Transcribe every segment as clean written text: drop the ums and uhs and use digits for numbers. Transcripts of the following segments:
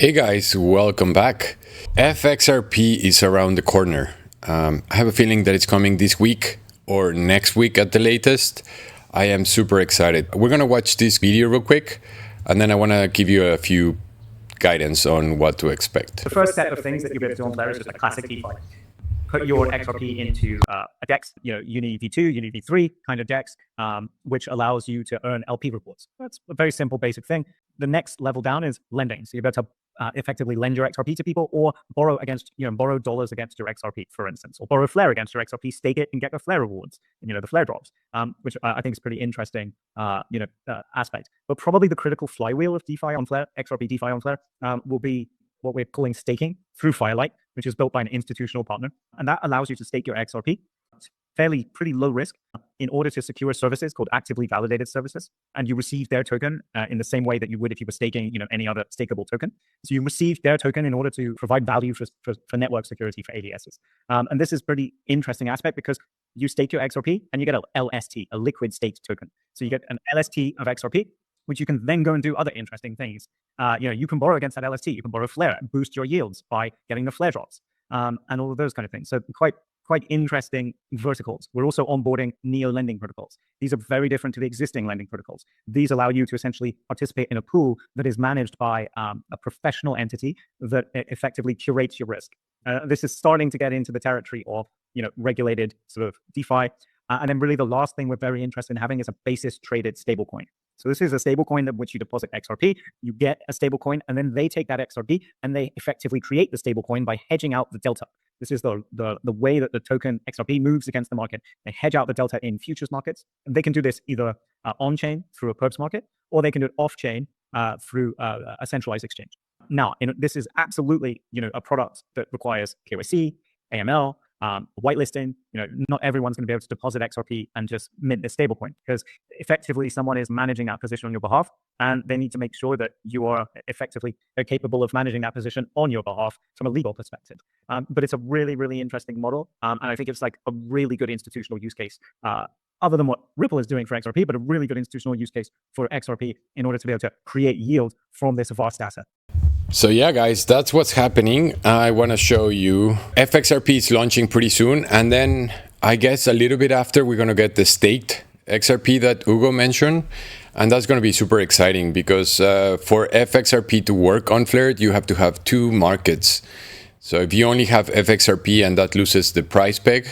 Hey guys, welcome back. FXRP is around the corner. I have a feeling that it's coming this week or next week at the latest. I am super excited. We're going to watch this video real quick, and then I want to give you a few guidance on what to expect. The first set of things that you'll be able to do on Flare is just a classic DeFi. Put your XRP into a DEX, Uni V2, Uni V3 kind of DEX, which allows you to earn LP rewards. That's a very simple, basic thing. The next level down is lending. So you're able to effectively lend your XRP to people, or borrow against, borrow dollars against your XRP, for instance, or borrow Flare against your XRP, stake it, and get the Flare rewards, the Flare drops, which I think is pretty interesting, aspect. But probably the critical flywheel of DeFi on Flare, XRP DeFi on Flare, will be what we're calling staking through Firelite, which is built by an institutional partner. And that allows you to stake your XRP, pretty low risk, in order to secure services called actively validated services. And you receive their token in the same way that you would if you were staking, any other stakeable token. So you receive their token in order to provide value for network security for ADSs. And this is pretty interesting aspect because you stake your XRP and you get a LST, a liquid staked token. So you get an LST of XRP, which you can then go and do other interesting things. You can borrow against that LST. You can borrow Flare and boost your yields by getting the Flare drops, and all of those kind of things. So quite interesting verticals. We're also onboarding neo-lending protocols. These are very different to the existing lending protocols. These allow you to essentially participate in a pool that is managed by a professional entity that effectively curates your risk. This is starting to get into the territory of regulated sort of DeFi. And then really the last thing we're very interested in having is a basis traded stablecoin. So this is a stablecoin in which you deposit XRP, you get a stablecoin, and then they take that XRP and they effectively create the stablecoin by hedging out the delta. This is the way that the token XRP moves against the market. They hedge out the delta in futures markets, and they can do this either on-chain through a perps market, or they can do it off-chain through a centralized exchange. Now, this is absolutely a product that requires KYC, AML, whitelisting. Not everyone's going to be able to deposit XRP and just mint this stablecoin, because effectively someone is managing that position on your behalf, and they need to make sure that you are effectively capable of managing that position on your behalf from a legal perspective. But it's a really, really interesting model, and I think it's like a really good institutional use case, other than what Ripple is doing for XRP, but a really good institutional use case for XRP in order to be able to create yield from this vast asset. So yeah, guys, that's what's happening. I want to show you FXRP is launching pretty soon. And then I guess a little bit after, we're going to get the staked XRP that Hugo mentioned. And that's going to be super exciting because for FXRP to work on Flare, you have to have two markets. So if you only have FXRP and that loses the price peg,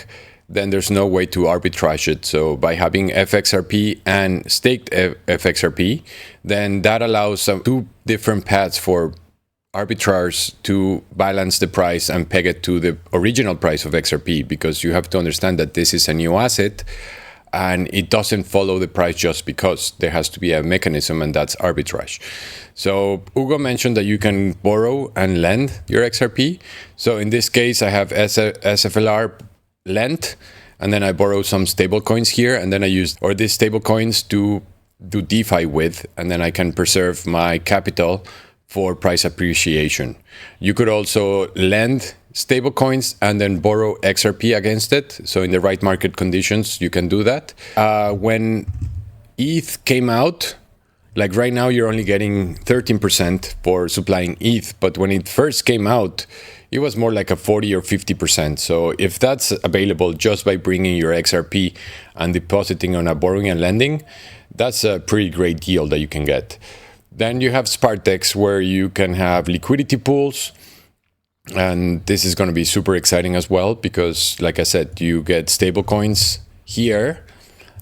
then there's no way to arbitrage it. So by having FXRP and staked FXRP, then that allows two different paths for arbitrage to balance the price and peg it to the original price of XRP, because you have to understand that this is a new asset and it doesn't follow the price just because. There has to be a mechanism, and that's arbitrage. So Hugo mentioned that you can borrow and lend your XRP. So in this case, I have SFLR lent, and then I borrow some stable coins here, and then I use these stable coins to do DeFi with, and then I can preserve my capital for price appreciation. You could also lend stable coins and then borrow XRP against it. So in the right market conditions, you can do that. When ETH came out, like right now, you're only getting 13% for supplying ETH. But when it first came out, it was more like a 40 or 50%. So if that's available just by bringing your XRP and depositing on a borrowing and lending, that's a pretty great deal that you can get. Then you have Spartdex, where you can have liquidity pools. And this is going to be super exciting as well, because like I said, you get stable coins here,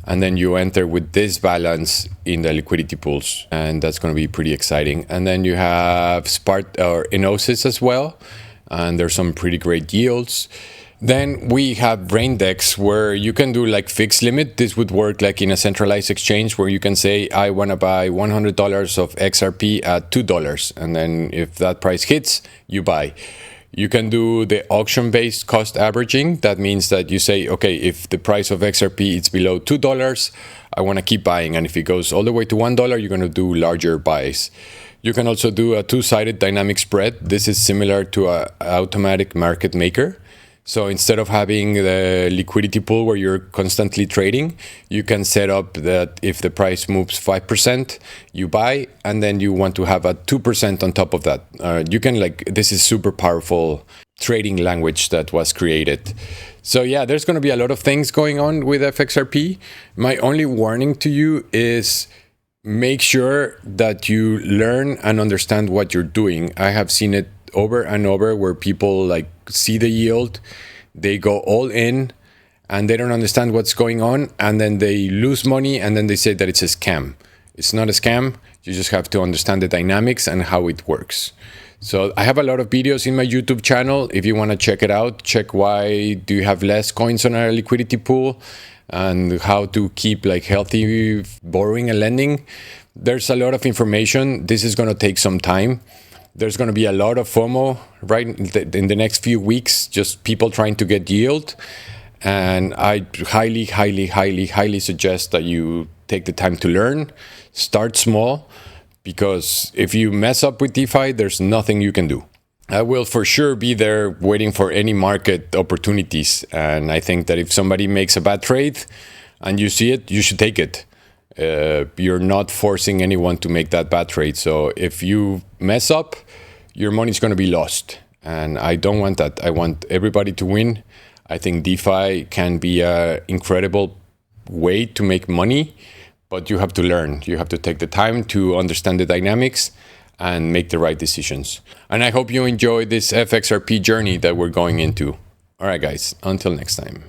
and then you enter with this balance in the liquidity pools. And that's going to be pretty exciting. And then you have Enosys as well. And there's some pretty great yields. Then we have Raindex, where you can do like fixed limit. This would work like in a centralized exchange, where you can say, I want to buy $100 of XRP at $2. And then if that price hits, you buy. You can do the auction-based cost averaging. That means that you say, okay, if the price of XRP is below $2, I want to keep buying. And if it goes all the way to $1, you're going to do larger buys. You can also do a two-sided dynamic spread. This is similar to an automatic market maker. So instead of having the liquidity pool where you're constantly trading, you can set up that if the price moves 5%, you buy, and then you want to have a 2% on top of that. You can this is super powerful trading language that was created. So yeah, there's going to be a lot of things going on with FXRP. My only warning to you is make sure that you learn and understand what you're doing. I have seen it over and over where people see the yield, they go all in, and they don't understand what's going on, and then they lose money, and then they say that it's a scam. It's not a scam. You just have to understand the dynamics and how it works. So I have a lot of videos in my YouTube channel. If you want to check it out, check why do you have less coins on a liquidity pool and how to keep healthy borrowing and lending. There's a lot of information. This is going to take some time. There's going to be a lot of FOMO in the next few weeks, just people trying to get yield. And I highly, highly, highly, highly suggest that you take the time to learn, start small, because if you mess up with DeFi, there's nothing you can do. I will for sure be there waiting for any market opportunities. And I think that if somebody makes a bad trade and you see it, you should take it. You're not forcing anyone to make that bad trade. So if you mess up, your money's going to be lost. And I don't want that. I want everybody to win. I think DeFi can be an incredible way to make money, but you have to learn. You have to take the time to understand the dynamics and make the right decisions. And I hope you enjoy this FXRP journey that we're going into. All right, guys, until next time.